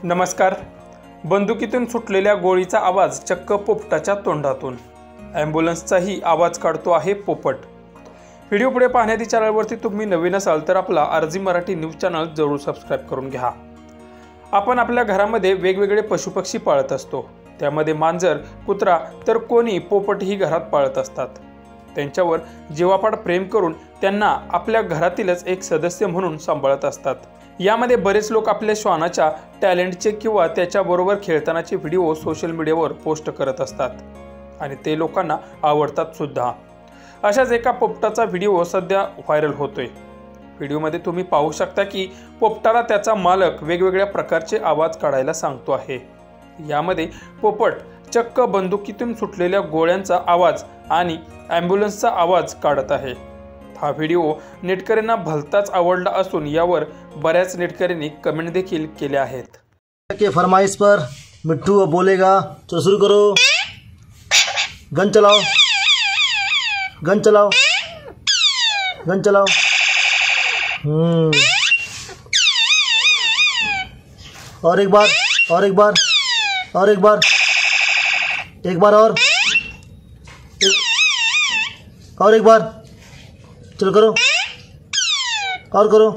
नमस्कार. बंदुकीतून सुटलेल्या गोळीचा आवाज चक्क पोपटाच्या तोंडातून. ॲम्ब्युलन्सचाही आवाज काढतो आहे पोपट. व्हिडिओ पुढे पाहण्याआधी चॅनलवरती तुम्ही नवीन असाल तर आपला आरजी मराठी न्यूज चॅनल जरूर सबस्क्राईब करून घ्या. आपण आपल्या घरामध्ये वेगवेगळे पशुपक्षी पाळत असतो. त्यामध्ये मांजर, कुत्रा तर कोणी पोपटही घरात पाळत असतात. त्यांच्यावर जीवापाड प्रेम करून त्यांना आपल्या घरातीलच एक सदस्य म्हणून सांभाळत असतात. यामध्ये बरेच लोक आपल्या श्वानाच्या टॅलेंटचे किंवा त्याच्याबरोबर खेळतानाचे व्हिडिओ सोशल मीडियावर पोस्ट करत असतात आणि ते लोकांना आवडतात सुद्धा. अशाच एका पोपटाचा व्हिडिओ सध्या व्हायरल होतोय. व्हिडिओमध्ये तुम्ही पाहू शकता की पोपटाला त्याचा मालक वेगवेगळ्या प्रकारचे आवाज काढायला सांगतो आहे. यामध्ये पोपट चक्क बंदुकीतून सुटलेल्या गोळ्यांचा आवाज आणि ॲम्ब्युलन्सचा आवाज काढत आहे. हा व्हिडिओ नेटकऱ्यांना भलताच आवडला असून यावर बऱ्याच नेटकऱ्यांनी कमेंट देखील केल्या आहेत. के फरमाइश पर मिट्टू बोलेगा तो शुरू करो. गन चलाओ, गन चलाओ, गन चलाओ. और एक बार, और एक बार, और एक बार, एक बार और एक बार. चलो करो और करो.